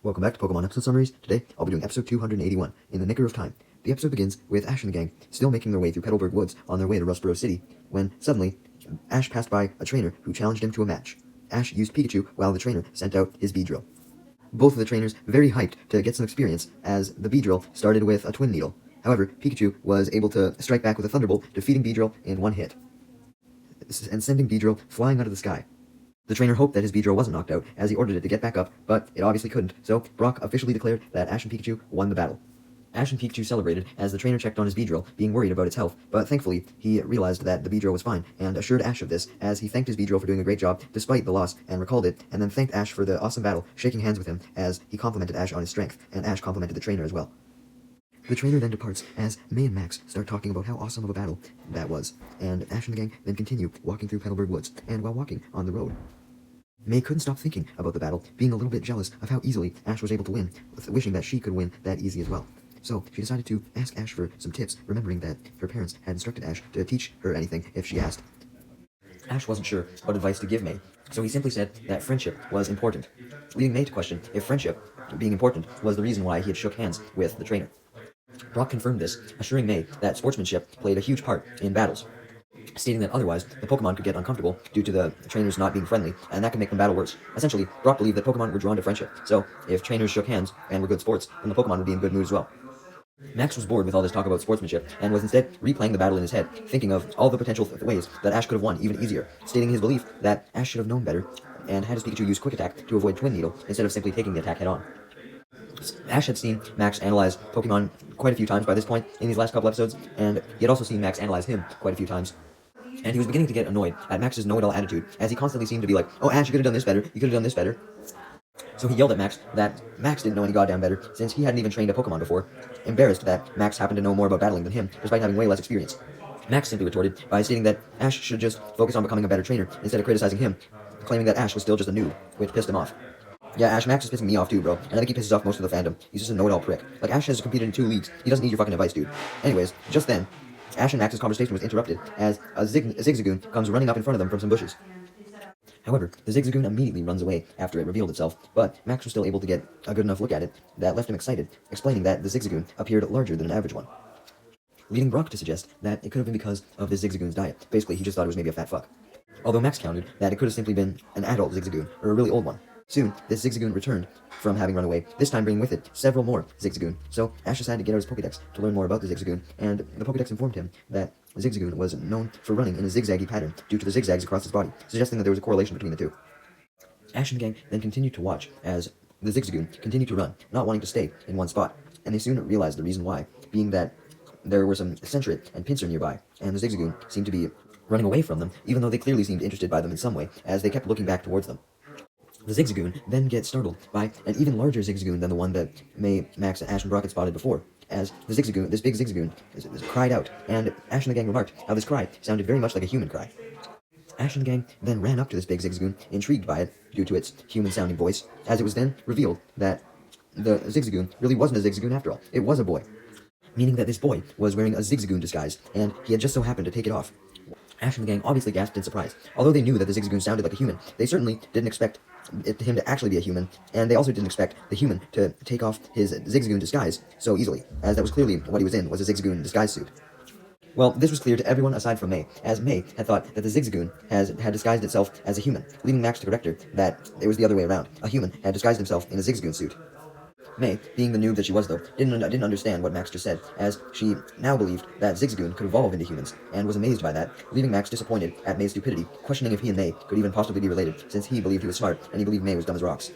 Welcome back to Pokemon episode summaries. Today, I'll be doing episode 281, In the Nicker of Time. The episode begins with Ash and the gang still making their way through Petalburg Woods on their way to Rustboro City, when suddenly, Ash passed by a trainer who challenged him to a match. Ash used Pikachu while the trainer sent out his Beedrill. Both of the trainers very hyped to get some experience, as the Beedrill started with a Twin Needle. However, Pikachu was able to strike back with a Thunderbolt, defeating Beedrill in one hit, and sending Beedrill flying out of the sky. The trainer hoped that his Beedrill wasn't knocked out, as he ordered it to get back up, but it obviously couldn't, so Brock officially declared that Ash and Pikachu won the battle. Ash and Pikachu celebrated as the trainer checked on his Beedrill, being worried about its health, but thankfully, he realized that the Beedrill was fine, and assured Ash of this, as he thanked his Beedrill for doing a great job despite the loss, and recalled it, and then thanked Ash for the awesome battle, shaking hands with him, as he complimented Ash on his strength, and Ash complimented the trainer as well. The trainer then departs, as May and Max start talking about how awesome of a battle that was, and Ash and the gang then continue walking through Petalburg Woods, and while walking on the road, May couldn't stop thinking about the battle, being a little bit jealous of how easily Ash was able to win, wishing that she could win that easy as well. So, she decided to ask Ash for some tips, remembering that her parents had instructed Ash to teach her anything if she asked. Ash wasn't sure what advice to give May, so he simply said that friendship was important, leading May to question if friendship, being important, was the reason why he had shook hands with the trainer. Brock confirmed this, assuring May that sportsmanship played a huge part in battles, stating that otherwise, the Pokemon could get uncomfortable due to the trainers not being friendly, and that could make them battle worse. Essentially, Brock believed that Pokemon were drawn to friendship, so if trainers shook hands and were good sports, then the Pokemon would be in good mood as well. Max was bored with all this talk about sportsmanship, and was instead replaying the battle in his head, thinking of all the potential ways that Ash could have won even easier, stating his belief that Ash should have known better, and had his Pikachu use Quick Attack to avoid Twin Needle, instead of simply taking the attack head-on. Ash had seen Max analyze Pokemon quite a few times by this point in these last couple episodes, and he had also seen Max analyze him quite a few times. And he was beginning to get annoyed at Max's know-it-all attitude, as he constantly seemed to be like, "Oh, Ash, you could have done this better, you could have done this better." So he yelled at Max that Max didn't know any goddamn better, since he hadn't even trained a Pokemon before, embarrassed that Max happened to know more about battling than him, despite having way less experience. Max simply retorted by stating that Ash should just focus on becoming a better trainer, instead of criticizing him, claiming that Ash was still just a noob, which pissed him off. Yeah, Max is pissing me off too, bro, and I think he pisses off most of the fandom. He's just a know-it-all prick. Like, Ash has competed in 2 leagues, he doesn't need your fucking advice, dude. Anyways, just then, Ash and Max's conversation was interrupted, as a Zigzagoon comes running up in front of them from some bushes. However, the Zigzagoon immediately runs away after it revealed itself, but Max was still able to get a good enough look at it that left him excited, explaining that the Zigzagoon appeared larger than an average one, leading Brock to suggest that it could have been because of the Zigzagoon's diet. Basically, he just thought it was maybe a fat fuck. Although Max countered that it could have simply been an adult Zigzagoon, or a really old one. Soon, this Zigzagoon returned from having run away, this time bringing with it several more Zigzagoon. So Ash decided to get out his Pokédex to learn more about the Zigzagoon, and the Pokédex informed him that Zigzagoon was known for running in a zigzaggy pattern due to the zigzags across its body, suggesting that there was a correlation between the two. Ash and the gang then continued to watch as the Zigzagoon continued to run, not wanting to stay in one spot, and they soon realized the reason why, being that there were some Sentret and Pinsir nearby, and the Zigzagoon seemed to be running away from them, even though they clearly seemed interested by them in some way, as they kept looking back towards them. The Zigzagoon then gets startled by an even larger Zigzagoon than the one that May, Max, Ash, and Brock had spotted before, as the Zigzagoon, this big Zigzagoon, cried out, and Ash and the gang remarked how this cry sounded very much like a human cry. Ash and the gang then ran up to this big Zigzagoon, intrigued by it due to its human-sounding voice, as it was then revealed that the Zigzagoon really wasn't a Zigzagoon after all. It was a boy, meaning that this boy was wearing a Zigzagoon disguise, and he had just so happened to take it off. Ash and the gang obviously gasped in surprise. Although they knew that the Zigzagoon sounded like a human, they certainly didn't expect him to actually be a human, and they also didn't expect the human to take off his Zigzagoon disguise so easily, as that was clearly what he was in, was a Zigzagoon disguise suit. Well, this was clear to everyone aside from May, as May had thought that the Zigzagoon had disguised itself as a human, leading Max to correct her that it was the other way around. A human had disguised himself in a Zigzagoon suit. May, being the noob that she was though, didn't understand what Max just said, as she now believed that Zigzagoon could evolve into humans, and was amazed by that, leaving Max disappointed at May's stupidity, questioning if he and May could even possibly be related, since he believed he was smart, and he believed May was dumb as rocks.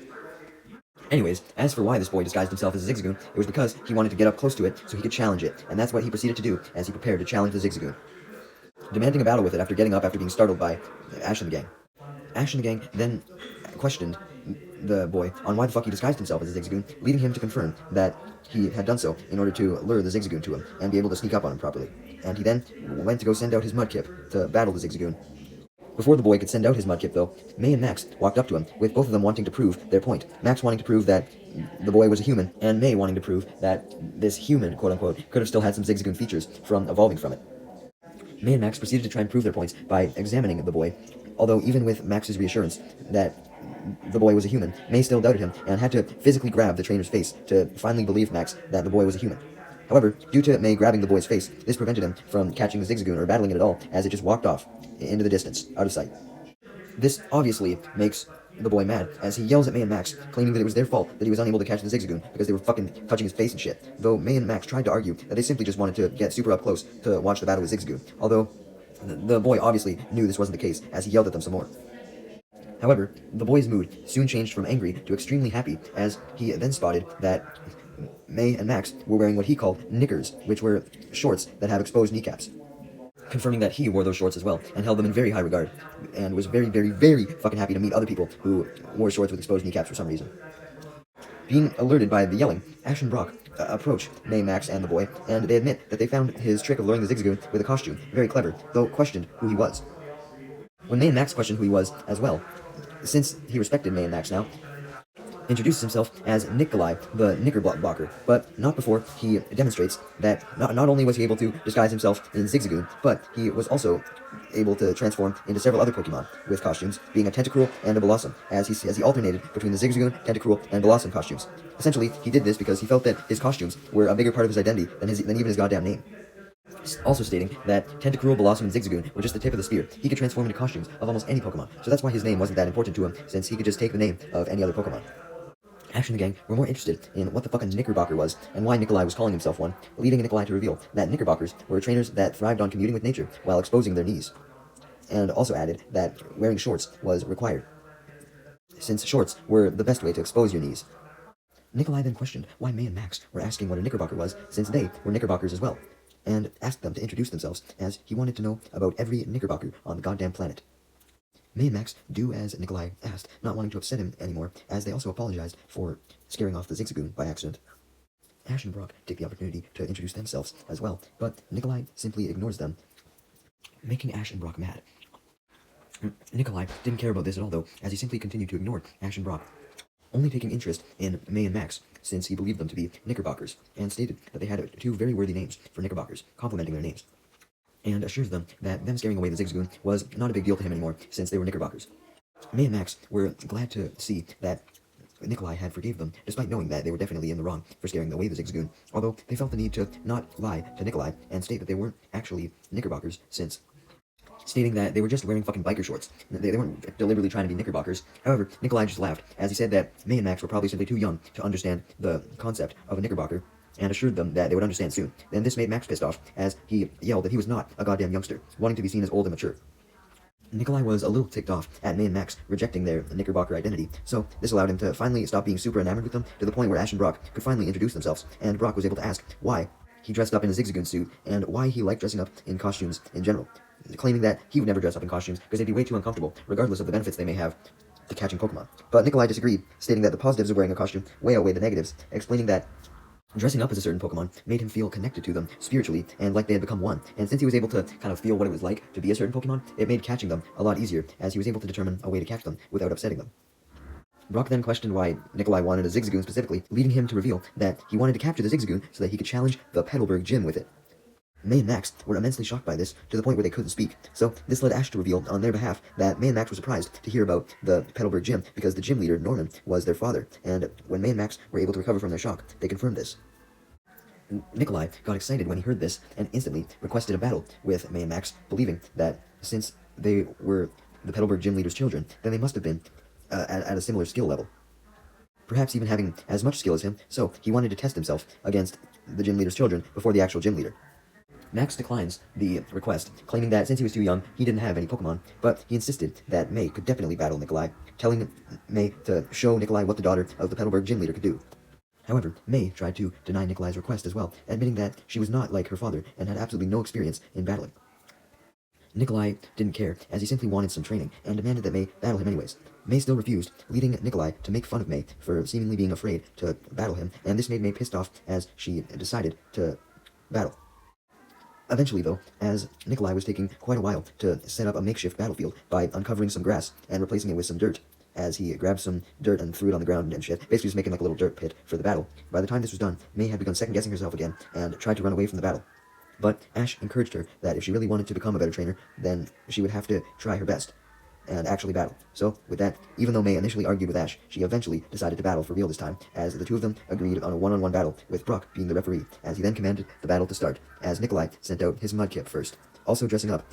Anyways, as for why this boy disguised himself as a Zigzagoon, it was because he wanted to get up close to it so he could challenge it, and that's what he proceeded to do as he prepared to challenge the Zigzagoon, demanding a battle with it after getting up after being startled by Ash and the gang. Ash and the gang then questioned the boy on why the fuck he disguised himself as a Zigzagoon, leading him to confirm that he had done so in order to lure the Zigzagoon to him and be able to sneak up on him properly. And he then went to go send out his Mudkip to battle the Zigzagoon. Before the boy could send out his Mudkip, though, May and Max walked up to him, with both of them wanting to prove their point. Max wanting to prove that the boy was a human, and May wanting to prove that this human, quote-unquote, could have still had some Zigzagoon features from evolving from it. May and Max proceeded to try and prove their points by examining the boy, although even with Max's reassurance that the boy was a human, May still doubted him and had to physically grab the trainer's face to finally believe Max that the boy was a human. However, due to May grabbing the boy's face, this prevented him from catching the Zigzagoon or battling it at all, as it just walked off into the distance, out of sight. This obviously makes the boy mad, as he yells at May and Max, claiming that it was their fault that he was unable to catch the Zigzagoon because they were fucking touching his face and shit. Though May and Max tried to argue that they simply just wanted to get super up close to watch the battle with Zigzagoon, although the boy obviously knew this wasn't the case, as he yelled at them some more. However, the boy's mood soon changed from angry to extremely happy, as he then spotted that May and Max were wearing what he called knickers, which were shorts that have exposed kneecaps, confirming that he wore those shorts as well, and held them in very high regard, and was very, very, very fucking happy to meet other people who wore shorts with exposed kneecaps for some reason. Being alerted by the yelling, Ash and Brock approach May, Max, and the boy, and they admit that they found his trick of luring the Zigzagoon with a costume very clever, though questioned who he was. When May and Max questioned who he was as well, since he respected May and Max now, introduces himself as Nikolai, the Knickerbocker, but not before he demonstrates that not only was he able to disguise himself in Zigzagoon, but he was also able to transform into several other Pokemon with costumes, being a Tentacruel and a Blossom, as he alternated between the Zigzagoon, Tentacruel, and Blossom costumes. Essentially, he did this because he felt that his costumes were a bigger part of his identity than even his goddamn name. Also stating that Tentacruel, Blossom, and Zigzagoon were just the tip of the spear. He could transform into costumes of almost any Pokemon, so that's why his name wasn't that important to him, since he could just take the name of any other Pokemon. Ash and the gang were more interested in what the fucking Knickerbocker was, and why Nikolai was calling himself one, leading Nikolai to reveal that Knickerbockers were trainers that thrived on commuting with nature while exposing their knees, and also added that wearing shorts was required, since shorts were the best way to expose your knees. Nikolai then questioned why May and Max were asking what a Knickerbocker was, since they were Knickerbockers as well, and asked them to introduce themselves, as he wanted to know about every Knickerbocker on the goddamn planet. May and Max do as Nikolai asked, not wanting to upset him anymore, as they also apologized for scaring off the Zigzagoon by accident. Ash and Brock take the opportunity to introduce themselves as well, but Nikolai simply ignores them, making Ash and Brock mad. Nikolai didn't care about this at all, though, as he simply continued to ignore Ash and Brock, only taking interest in May and Max, since he believed them to be Knickerbockers, and stated that they had two very worthy names for Knickerbockers, complimenting their names, and assures them that them scaring away the Zigzagoon was not a big deal to him anymore, since they were Knickerbockers. May and Max were glad to see that Nikolai had forgave them, despite knowing that they were definitely in the wrong for scaring away the Zigzagoon, although they felt the need to not lie to Nikolai and state that they weren't actually Knickerbockers, since stating that they were just wearing fucking biker shorts. They weren't deliberately trying to be Knickerbockers. However, Nikolai just laughed, as he said that May and Max were probably simply too young to understand the concept of a Knickerbocker, and assured them that they would understand soon. Then this made Max pissed off, as he yelled that he was not a goddamn youngster, wanting to be seen as old and mature. Nikolai was a little ticked off at May and Max rejecting their Knickerbocker identity, so this allowed him to finally stop being super enamored with them, to the point where Ash and Brock could finally introduce themselves, and Brock was able to ask why he dressed up in a Zigzagoon suit, and why he liked dressing up in costumes in general, claiming that he would never dress up in costumes because they'd be way too uncomfortable, regardless of the benefits they may have to catching Pokemon. But Nikolai disagreed, stating that the positives of wearing a costume way outweigh the negatives, explaining that dressing up as a certain Pokemon made him feel connected to them spiritually, and like they had become one, and since he was able to kind of feel what it was like to be a certain Pokemon, it made catching them a lot easier, as he was able to determine a way to catch them without upsetting them. Brock then questioned why Nikolai wanted a Zigzagoon specifically, leading him to reveal that he wanted to capture the Zigzagoon so that he could challenge the Petalburg Gym with it. May and Max were immensely shocked by this, to the point where they couldn't speak, so this led Ash to reveal on their behalf that May and Max were surprised to hear about the Petalburg Gym because the gym leader, Norman, was their father, and when May and Max were able to recover from their shock, they confirmed this. Nikolai got excited when he heard this, and instantly requested a battle with May and Max, believing that since they were the Petalburg Gym leader's children, then they must have been at a similar skill level, perhaps even having as much skill as him, so he wanted to test himself against the gym leader's children before the actual gym leader. Max declines the request, claiming that since he was too young, he didn't have any Pokemon, but he insisted that May could definitely battle Nikolai, telling May to show Nikolai what the daughter of the Petalburg gym leader could do. However, May tried to deny Nikolai's request as well, admitting that she was not like her father and had absolutely no experience in battling. Nikolai didn't care, as he simply wanted some training, and demanded that May battle him anyways. May still refused, leading Nikolai to make fun of May for seemingly being afraid to battle him, and this made May pissed off as she decided to battle. Eventually, though, as Nikolai was taking quite a while to set up a makeshift battlefield by uncovering some grass and replacing it with some dirt, as he grabbed some dirt and threw it on the ground and shit, basically just making like a little dirt pit for the battle. By the time this was done, May had begun second-guessing herself again and tried to run away from the battle. But Ash encouraged her that if she really wanted to become a better trainer, then she would have to try her best. and actually battle. So, with that, even though May initially argued with Ash, she eventually decided to battle for real this time, as the two of them agreed on a one-on-one battle, with Brock being the referee, as he then commanded the battle to start, as Nikolai sent out his Mudkip first, also dressing up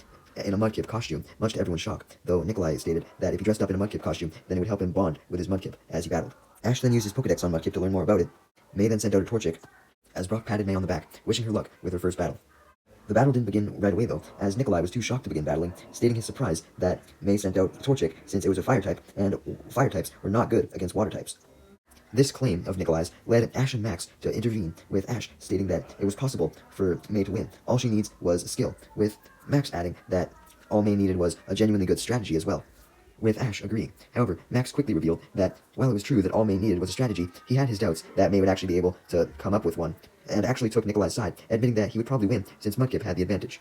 in a Mudkip costume, much to everyone's shock, though Nikolai stated that if he dressed up in a Mudkip costume, then it would help him bond with his Mudkip as he battled. Ash then used his Pokedex on Mudkip to learn more about it. May then sent out a Torchic, as Brock patted May on the back, wishing her luck with her first battle. The battle didn't begin right away though, as Nikolai was too shocked to begin battling, stating his surprise that May sent out Torchic since it was a fire type, and fire types were not good against water types. This claim of Nikolai's led Ash and Max to intervene, with Ash stating that it was possible for May to win. All she needs was skill, with Max adding that all May needed was a genuinely good strategy as well, with Ash agreeing. However, Max quickly revealed that while it was true that all May needed was a strategy, he had his doubts that May would actually be able to come up with one, and actually took Nikolai's side, admitting that he would probably win since Mudkip had the advantage.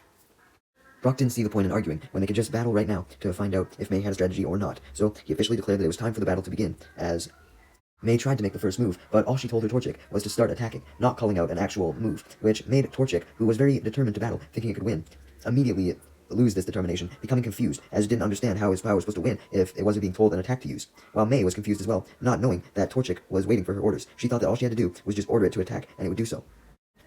Brock didn't see the point in arguing when they could just battle right now to find out if May had a strategy or not, so he officially declared that it was time for the battle to begin, as May tried to make the first move, but all she told her Torchic was to start attacking, not calling out an actual move, which made Torchic, who was very determined to battle, thinking it could win, immediately lose this determination, becoming confused, as it didn't understand how his power was supposed to win if it wasn't being told an attack to use. While May was confused as well, not knowing that Torchic was waiting for her orders. She thought that all she had to do was just order it to attack, and it would do so.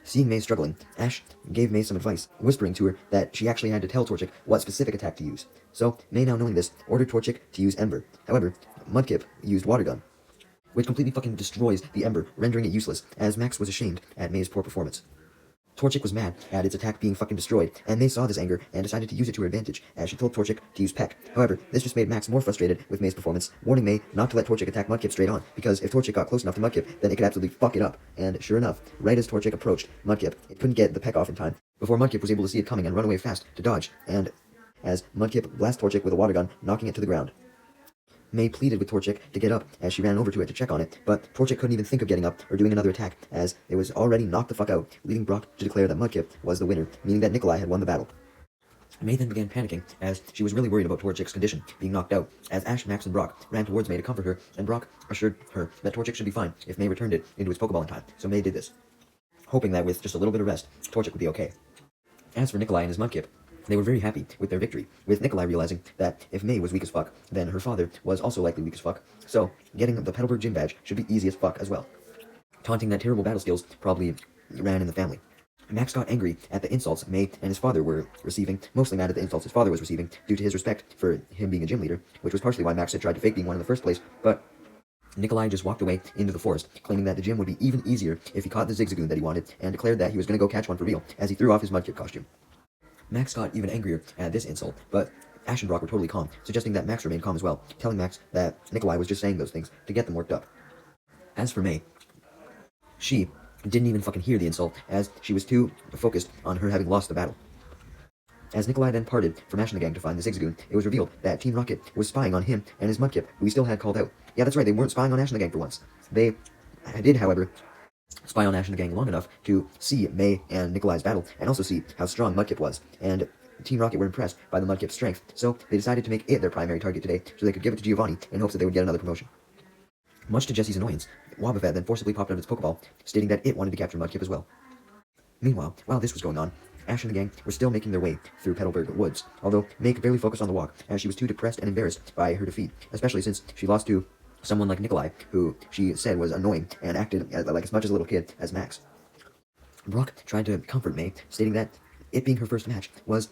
Seeing May struggling, Ash gave May some advice, whispering to her that she actually had to tell Torchic what specific attack to use. So, May, now knowing this, ordered Torchic to use Ember. However, Mudkip used Water Gun, which completely fucking destroys the Ember, rendering it useless, as Max was ashamed at May's poor performance. Torchic was mad at its attack being fucking destroyed, and May saw this anger and decided to use it to her advantage, as she told Torchic to use Peck. However, this just made Max more frustrated with May's performance, warning May not to let Torchic attack Mudkip straight on, because if Torchic got close enough to Mudkip, then it could absolutely fuck it up. And sure enough, right as Torchic approached Mudkip, it couldn't get the Peck off in time, before Mudkip was able to see it coming and run away fast to dodge, and as Mudkip blasted Torchic with a water gun, knocking it to the ground. May pleaded with Torchic to get up as she ran over to it to check on it, but Torchic couldn't even think of getting up or doing another attack, as it was already knocked the fuck out, leading Brock to declare that Mudkip was the winner, meaning that Nikolai had won the battle. May then began panicking, as she was really worried about Torchic's condition, being knocked out, as Ash, Max, and Brock ran towards May to comfort her, and Brock assured her that Torchic should be fine if May returned it into its Pokeball in time, so May did this, hoping that with just a little bit of rest, Torchic would be okay. As for Nikolai and his Mudkip, they were very happy with their victory, with Nikolai realizing that if May was weak as fuck, then her father was also likely weak as fuck, so getting the Petalburg Gym Badge should be easy as fuck as well. Taunting that terrible battle skills probably ran in the family. Max got angry at the insults May and his father were receiving, mostly mad at the insults his father was receiving due to his respect for him being a gym leader, which was partially why Max had tried to fake being one in the first place, but Nikolai just walked away into the forest, claiming that the gym would be even easier if he caught the Zigzagoon that he wanted, and declared that he was going to go catch one for real, as he threw off his Mudkip costume. Max got even angrier at this insult, but Ash and Brock were totally calm, suggesting that Max remain calm as well, telling Max that Nikolai was just saying those things to get them worked up. As for May, she didn't even fucking hear the insult, as she was too focused on her having lost the battle. As Nikolai then parted from Ash and the gang to find the Zigzagoon, it was revealed that Team Rocket was spying on him and his Mudkip, who he still had called out. Yeah, that's right, they weren't spying on Ash and the gang for once. They did, however, spy on Ash and the gang long enough to see May and Nikolai's battle, and also see how strong Mudkip was, and Team Rocket were impressed by the Mudkip's strength, so they decided to make it their primary target today, so they could give it to Giovanni in hopes that they would get another promotion. Much to Jesse's annoyance, Wobbuffet then forcibly popped out its Pokeball, stating that it wanted to capture Mudkip as well. Meanwhile, while this was going on, Ash and the gang were still making their way through Petalburg Woods, although May could barely focus on the walk, as she was too depressed and embarrassed by her defeat, especially since she lost to someone like Nikolai, who she said was annoying and acted like as much as a little kid as Max. Brock tried to comfort May, stating that it being her first match was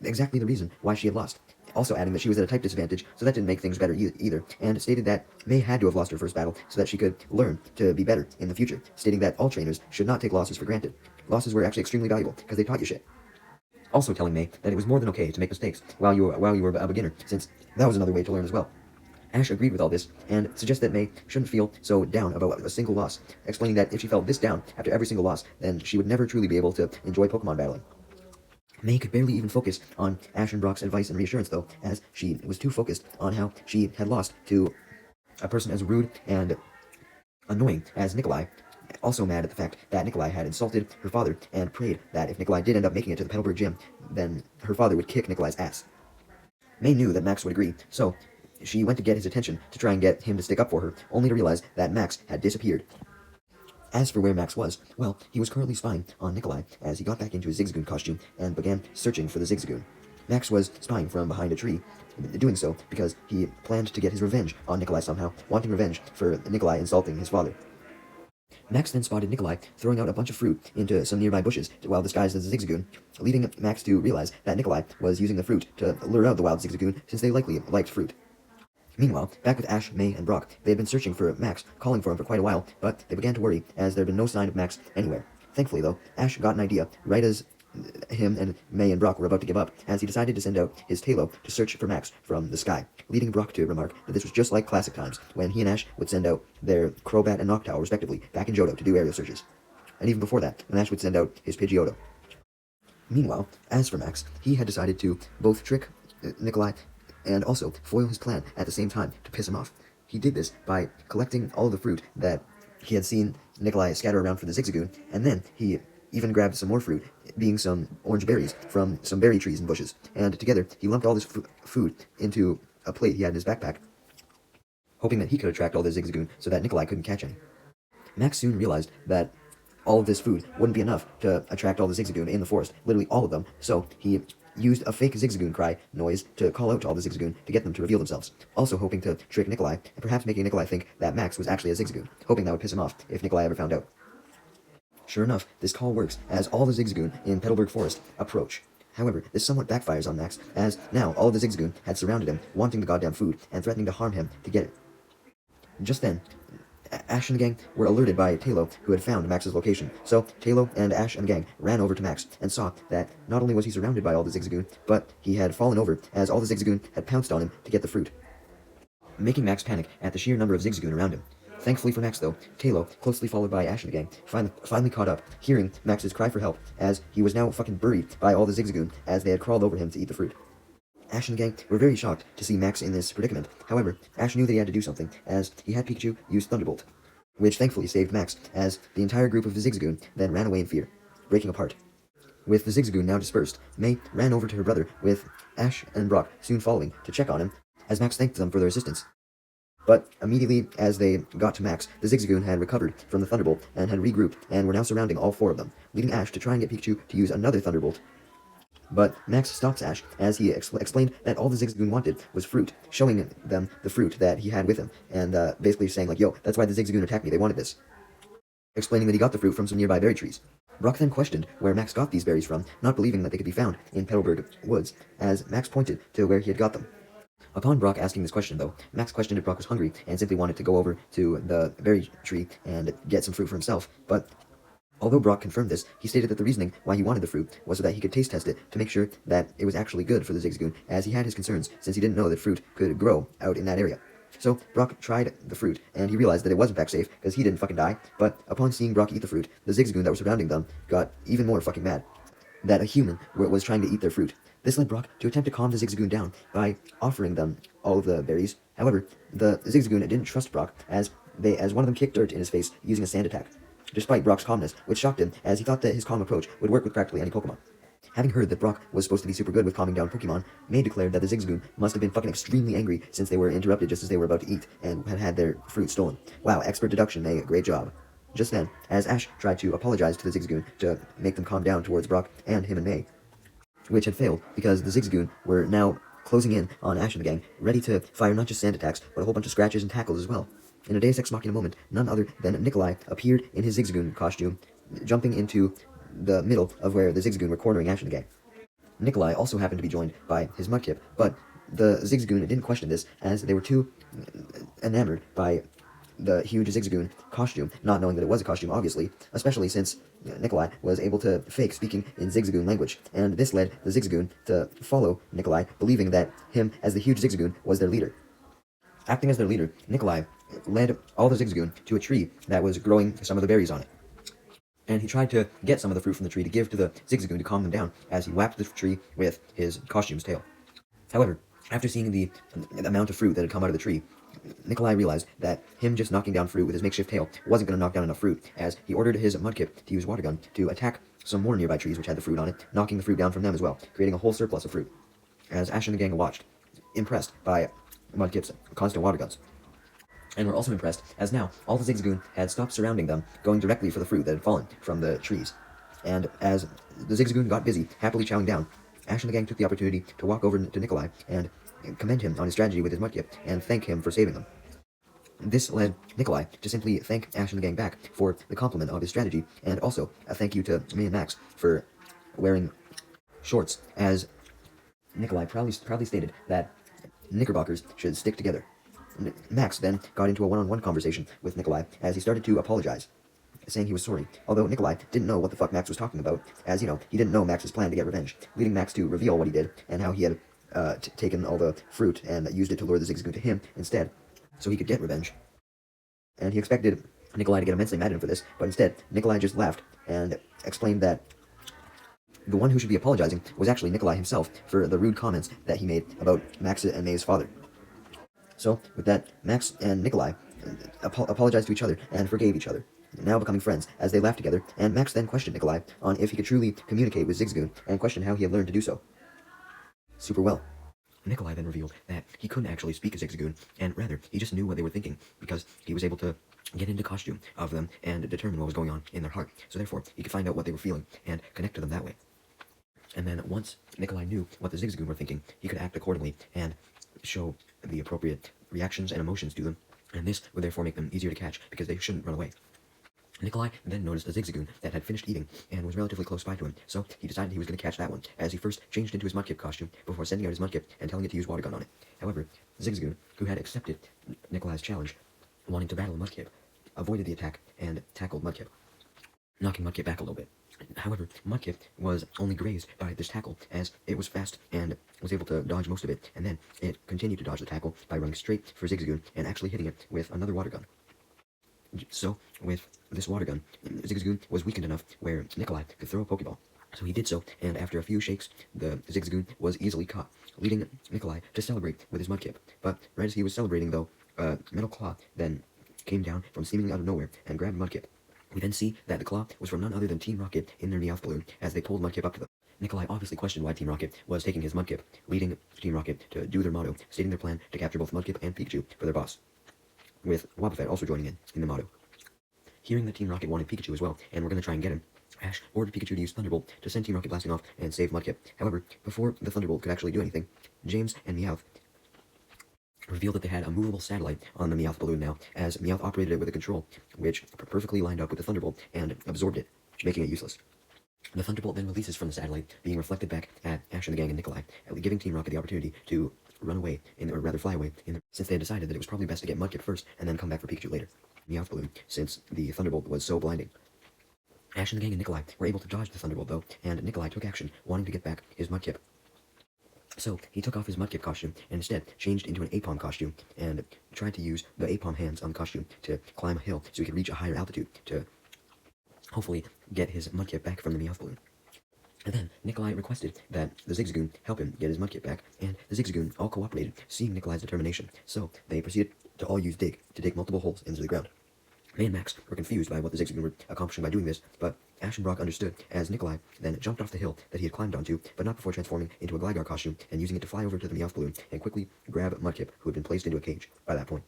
exactly the reason why she had lost, also adding that she was at a type disadvantage, so that didn't make things better either, and stated that May had to have lost her first battle so that she could learn to be better in the future, stating that all trainers should not take losses for granted. Losses were actually extremely valuable, because they taught you shit. Also telling May that it was more than okay to make mistakes while you were a beginner, since that was another way to learn as well. Ash agreed with all this, and suggested that May shouldn't feel so down about a single loss, explaining that if she felt this down after every single loss, then she would never truly be able to enjoy Pokemon battling. May could barely even focus on Ash and Brock's advice and reassurance, though, as she was too focused on how she had lost to a person as rude and annoying as Nikolai, also mad at the fact that Nikolai had insulted her father, and prayed that if Nikolai did end up making it to the Petalburg Gym, then her father would kick Nikolai's ass. May knew that Max would agree, so she went to get his attention to try and get him to stick up for her, only to realize that Max had disappeared. As for where Max was, well, he was currently spying on Nikolai as he got back into his Zigzagoon costume and began searching for the Zigzagoon. Max was spying from behind a tree, doing so because he planned to get his revenge on Nikolai somehow, wanting revenge for Nikolai insulting his father. Max then spotted Nikolai throwing out a bunch of fruit into some nearby bushes while disguised as a Zigzagoon, leading Max to realize that Nikolai was using the fruit to lure out the wild Zigzagoon since they likely liked fruit. Meanwhile, back with Ash, May, and Brock, they had been searching for Max, calling for him for quite a while, but they began to worry as there had been no sign of Max anywhere. Thankfully, though, Ash got an idea right as him and May and Brock were about to give up, as he decided to send out his Talo to search for Max from the sky, leading Brock to remark that this was just like classic times, when he and Ash would send out their Crobat and Noctowl, respectively, back in Johto to do aerial searches. And even before that, when Ash would send out his Pidgeotto. Meanwhile, as for Max, he had decided to both trick Nikolai and also foil his plan at the same time to piss him off. He did this by collecting all the fruit that he had seen Nikolai scatter around for the Zigzagoon, and then he even grabbed some more fruit, being some orange berries from some berry trees and bushes, and together he lumped all this food into a plate he had in his backpack, hoping that he could attract all the Zigzagoon so that Nikolai couldn't catch any. Max soon realized that all of this food wouldn't be enough to attract all the Zigzagoon in the forest, literally all of them, so he used a fake Zigzagoon cry noise to call out to all the Zigzagoon to get them to reveal themselves, also hoping to trick Nikolai, and perhaps making Nikolai think that Max was actually a Zigzagoon, hoping that would piss him off if Nikolai ever found out. Sure enough, this call works, as all the Zigzagoon in Petalburg Forest approach. However, this somewhat backfires on Max, as now all of the Zigzagoon had surrounded him, wanting the goddamn food, and threatening to harm him to get it. Just then, Ash and the gang were alerted by Talo, who had found Max's location. So, Talo and Ash and the gang ran over to Max, and saw that not only was he surrounded by all the Zigzagoon, but he had fallen over, as all the Zigzagoon had pounced on him to get the fruit, making Max panic at the sheer number of Zigzagoon around him. Thankfully for Max, though, Talo, closely followed by Ash and the gang, finally caught up, hearing Max's cry for help, as he was now fucking buried by all the Zigzagoon, as they had crawled over him to eat the fruit. Ash and the gang were very shocked to see Max in this predicament. However, Ash knew that he had to do something, as he had Pikachu use Thunderbolt, which thankfully saved Max, as the entire group of the Zigzagoon then ran away in fear, breaking apart. With the Zigzagoon now dispersed, May ran over to her brother, with Ash and Brock soon following to check on him, as Max thanked them for their assistance. But immediately as they got to Max, the Zigzagoon had recovered from the Thunderbolt and had regrouped and were now surrounding all four of them, leading Ash to try and get Pikachu to use another Thunderbolt. But Max stops Ash, as he explained that all the Zigzagoon wanted was fruit, showing them the fruit that he had with him, and basically saying like, yo, that's why the Zigzagoon attacked me, they wanted this. Explaining that he got the fruit from some nearby berry trees. Brock then questioned where Max got these berries from, not believing that they could be found in Petalburg Woods, as Max pointed to where he had got them. Upon Brock asking this question, though, Max questioned if Brock was hungry and simply wanted to go over to the berry tree and get some fruit for himself, but although Brock confirmed this, he stated that the reasoning why he wanted the fruit was so that he could taste test it to make sure that it was actually good for the Zigzagoon, as he had his concerns since he didn't know that fruit could grow out in that area. So Brock tried the fruit, and he realized that it was in fact safe, because he didn't fucking die, but upon seeing Brock eat the fruit, the Zigzagoon that were surrounding them got even more fucking mad that a human was trying to eat their fruit. This led Brock to attempt to calm the Zigzagoon down by offering them all of the berries. However, the Zigzagoon didn't trust Brock, as one of them kicked dirt in his face using a sand attack, despite Brock's calmness, which shocked him, as he thought that his calm approach would work with practically any Pokemon. Having heard that Brock was supposed to be super good with calming down Pokemon, May declared that the Zigzagoon must have been fucking extremely angry since they were interrupted just as they were about to eat and had had their fruit stolen. Wow, expert deduction, May, great job. Just then, as Ash tried to apologize to the Zigzagoon to make them calm down towards Brock and him and May, which had failed because the Zigzagoon were now closing in on Ash and the gang, ready to fire not just sand attacks, but a whole bunch of scratches and tackles as well. In a Deus Ex Machina moment, none other than Nikolai appeared in his Zigzagoon costume, jumping into the middle of where the Zigzagoon were cornering Ash and the gang. Nikolai also happened to be joined by his Mudkip, but the Zigzagoon didn't question this, as they were too enamored by the huge Zigzagoon costume, not knowing that it was a costume, obviously, especially since Nikolai was able to fake speaking in Zigzagoon language, and this led the Zigzagoon to follow Nikolai, believing that him, as the huge Zigzagoon, was their leader. Acting as their leader, Nikolai led all the Zigzagoon to a tree that was growing some of the berries on it, and he tried to get some of the fruit from the tree to give to the Zigzagoon to calm them down, as he whacked the tree with his costume's tail. However, after seeing the amount of fruit that had come out of the tree, Nikolai realized that him just knocking down fruit with his makeshift tail wasn't going to knock down enough fruit, as he ordered his Mudkip to use Water Gun to attack some more nearby trees which had the fruit on it, knocking the fruit down from them as well, creating a whole surplus of fruit, as Ash and the gang watched, impressed by Mudkip's constant water guns. And were also impressed, as now all the Zigzagoon had stopped surrounding them, going directly for the fruit that had fallen from the trees. And as the Zigzagoon got busy, happily chowing down, Ash and the gang took the opportunity to walk over to Nikolai and commend him on his strategy with his mudkip and thank him for saving them. This led Nikolai to simply thank Ash and the gang back for the compliment of his strategy, and also a thank you to me and Max for wearing shorts, as Nikolai proudly stated that knickerbockers should stick together. Max then got into a one-on-one conversation with Nikolai as he started to apologize, saying he was sorry, although Nikolai didn't know what the fuck Max was talking about, as, he didn't know Max's plan to get revenge, leading Max to reveal what he did, and how he had taken all the fruit and used it to lure the Zigzagoon to him instead, so he could get revenge. And he expected Nikolai to get immensely mad at him for this, but instead, Nikolai just laughed and explained that the one who should be apologizing was actually Nikolai himself for the rude comments that he made about Max and May's father. So, with that, Max and Nikolai apologized to each other and forgave each other, now becoming friends as they laughed together, and Max then questioned Nikolai on if he could truly communicate with Zigzagoon, and questioned how he had learned to do so super well. Nikolai then revealed that he couldn't actually speak as Zigzagoon, and rather, he just knew what they were thinking, because he was able to get into costume of them and determine what was going on in their heart, so therefore, he could find out what they were feeling and connect to them that way. And then once Nikolai knew what the Zigzagoon were thinking, he could act accordingly and show the appropriate reactions and emotions to them, and this would therefore make them easier to catch because they shouldn't run away. Nikolai then noticed a Zigzagoon that had finished eating and was relatively close by to him, so he decided he was going to catch that one, as he first changed into his mudkip costume before sending out his mudkip and telling it to use water gun on it. However, Zigzagoon, who had accepted Nikolai's challenge, wanting to battle Mudkip, avoided the attack and tackled Mudkip, knocking Mudkip back a little bit. However, Mudkip was only grazed by this tackle, as it was fast and was able to dodge most of it, and then it continued to dodge the tackle by running straight for Zigzagoon and actually hitting it with another water gun. So, with this water gun, Zigzagoon was weakened enough where Nikolai could throw a Pokeball. So he did so, and after a few shakes, the Zigzagoon was easily caught, leading Nikolai to celebrate with his Mudkip. But right as he was celebrating, though, a metal claw then came down from seemingly out of nowhere and grabbed Mudkip. We then see that the claw was from none other than Team Rocket in their Meowth balloon as they pulled Mudkip up to them. Nikolai obviously questioned why Team Rocket was taking his Mudkip, leading Team Rocket to do their motto, stating their plan to capture both Mudkip and Pikachu for their boss, with Wobbuffet also joining in the motto. Hearing that Team Rocket wanted Pikachu as well, and were going to try and get him, Ash ordered Pikachu to use Thunderbolt to send Team Rocket blasting off and save Mudkip. However, before the Thunderbolt could actually do anything, James and Meowth revealed that they had a movable satellite on the Meowth balloon now, as Meowth operated it with a control, which perfectly lined up with the Thunderbolt and absorbed it, making it useless. The Thunderbolt then releases from the satellite, being reflected back at Ash and the gang and Nikolai, giving Team Rocket the opportunity to run away, or rather fly away, since they had decided that it was probably best to get Mudkip first and then come back for Pikachu later. Meowth balloon, since the Thunderbolt was so blinding. Ash and the gang and Nikolai were able to dodge the Thunderbolt though, and Nikolai took action, wanting to get back his Mudkip. So, he took off his Mudkip costume, and instead changed into an Apom costume, and tried to use the Apom hands on the costume to climb a hill so he could reach a higher altitude to hopefully get his Mudkip back from the Meowth balloon. And then, Nikolai requested that the Zigzagoon help him get his Mudkip back, and the Zigzagoon all cooperated, seeing Nikolai's determination, so they proceeded to all use Dig to dig multiple holes into the ground. May and Max were confused by what the Zigzagoon were accomplishing by doing this, but Ash and Brock understood, as Nikolai then jumped off the hill that he had climbed onto, but not before transforming into a Gligar costume and using it to fly over to the Meowth balloon and quickly grab Mudkip, who had been placed into a cage by that point,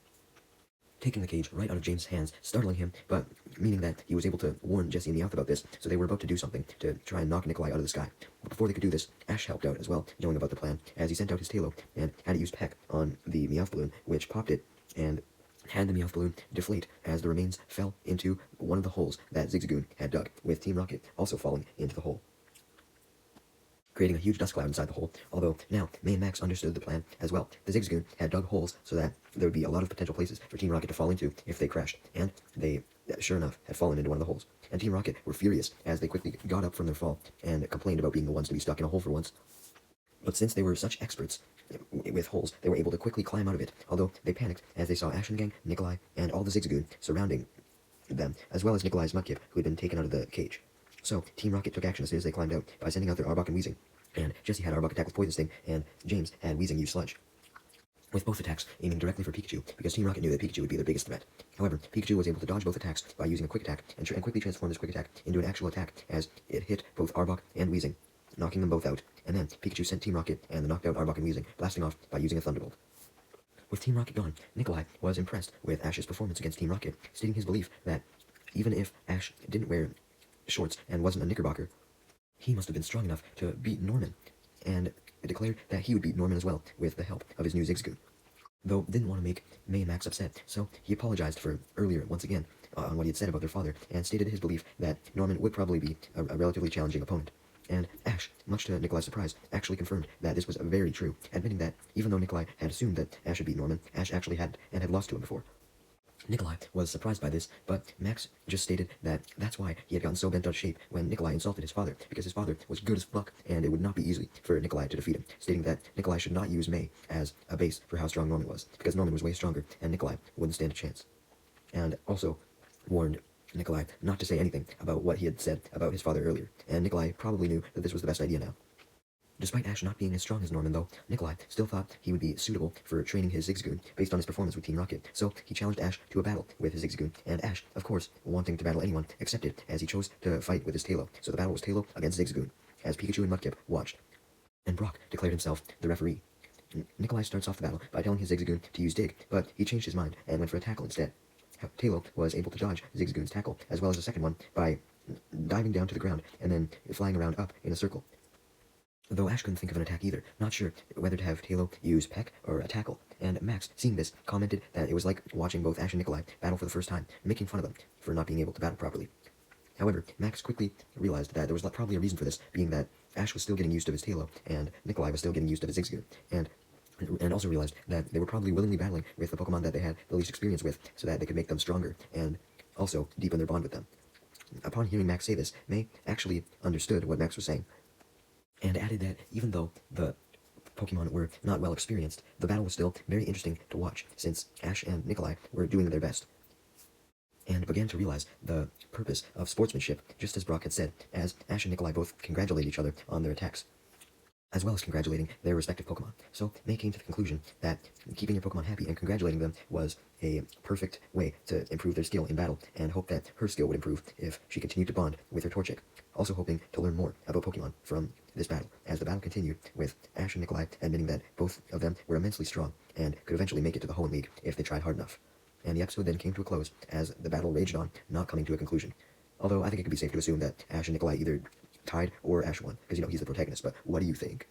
taking the cage right out of James' hands, startling him, but meaning that he was able to warn Jesse and Meowth about this, so they were about to do something to try and knock Nikolai out of the sky. But before they could do this, Ash helped out as well, knowing about the plan, as he sent out his Tailo and had it use Peck on the Meowth balloon, which popped it and had the Meowth balloon deflate as the remains fell into one of the holes that Zigzagoon had dug, with Team Rocket also falling into the hole, creating a huge dust cloud inside the hole, although now May and Max understood the plan as well. The Zigzagoon had dug holes so that there would be a lot of potential places for Team Rocket to fall into if they crashed, and they, sure enough, had fallen into one of the holes. And Team Rocket were furious as they quickly got up from their fall and complained about being the ones to be stuck in a hole for once. But since they were such experts with holes, they were able to quickly climb out of it, although they panicked as they saw Ash and Gang, Nikolai, and all the Zigzagoon surrounding them, as well as Nikolai's Mudkip, who had been taken out of the cage. So, Team Rocket took action as soon as they climbed out by sending out their Arbok and Weezing, and Jesse had Arbok attack with Poison Sting, and James had Weezing use Sludge, with both attacks aiming directly for Pikachu, because Team Rocket knew that Pikachu would be their biggest threat. However, Pikachu was able to dodge both attacks by using a quick attack, and quickly transform this quick attack into an actual attack, as it hit both Arbok and Weezing, knocking them both out, and then Pikachu sent Team Rocket and the knocked out Arbok and Weezing blasting off by using a Thunderbolt. With Team Rocket gone, Nikolai was impressed with Ash's performance against Team Rocket, stating his belief that even if Ash didn't wear shorts and wasn't a knickerbocker, he must have been strong enough to beat Norman, and declared that he would beat Norman as well with the help of his new Zigzagoon. Though didn't want to make May and Max upset, so he apologized for earlier once again on what he had said about their father, and stated his belief that Norman would probably be a relatively challenging opponent. And Ash, much to Nikolai's surprise, actually confirmed that this was very true, admitting that even though Nikolai had assumed that Ash would beat Norman, Ash actually had and had lost to him before. Nikolai was surprised by this, but Max just stated that that's why he had gotten so bent out of shape when Nikolai insulted his father, because his father was good as fuck, and it would not be easy for Nikolai to defeat him, stating that Nikolai should not use May as a base for how strong Norman was, because Norman was way stronger, and Nikolai wouldn't stand a chance. And also warned Nikolai not to say anything about what he had said about his father earlier, and Nikolai probably knew that this was the best idea now. Despite Ash not being as strong as Norman, though, Nikolai still thought he would be suitable for training his Zigzagoon based on his performance with Team Rocket, so he challenged Ash to a battle with his Zigzagoon, and Ash, of course, wanting to battle anyone, accepted, as he chose to fight with his Tailo. So the battle was Tailo against Zigzagoon, as Pikachu and Mudkip watched, and Brock declared himself the referee. Nikolai starts off the battle by telling his Zigzagoon to use Dig, but he changed his mind and went for a tackle instead. Tailo was able to dodge Zigzagoon's tackle, as well as a second one, by diving down to the ground and then flying around up in a circle. Though Ash couldn't think of an attack either, not sure whether to have Tailo use Peck or a tackle, and Max, seeing this, commented that it was like watching both Ash and Nikolai battle for the first time, making fun of them for not being able to battle properly. However, Max quickly realized that there was probably a reason for this, being that Ash was still getting used to his Tailo, and Nikolai was still getting used to his Zigzagoon, and also realized that they were probably willingly battling with the Pokemon that they had the least experience with, so that they could make them stronger, and also deepen their bond with them. Upon hearing Max say this, May actually understood what Max was saying, and added that even though the Pokemon were not well experienced, the battle was still very interesting to watch, since Ash and Nikolai were doing their best, and began to realize the purpose of sportsmanship, just as Brock had said, as Ash and Nikolai both congratulated each other on their attacks, as well as congratulating their respective Pokemon. So May came to the conclusion that keeping your Pokemon happy and congratulating them was a perfect way to improve their skill in battle, and hoped that her skill would improve if she continued to bond with her Torchic. Also hoping to learn more about Pokemon from this battle, as the battle continued with Ash and Nikolai admitting that both of them were immensely strong and could eventually make it to the Hoenn League if they tried hard enough. And the episode then came to a close as the battle raged on, not coming to a conclusion. Although I think it could be safe to assume that Ash and Nikolai either tied or Ash won, because he's the protagonist, but what do you think?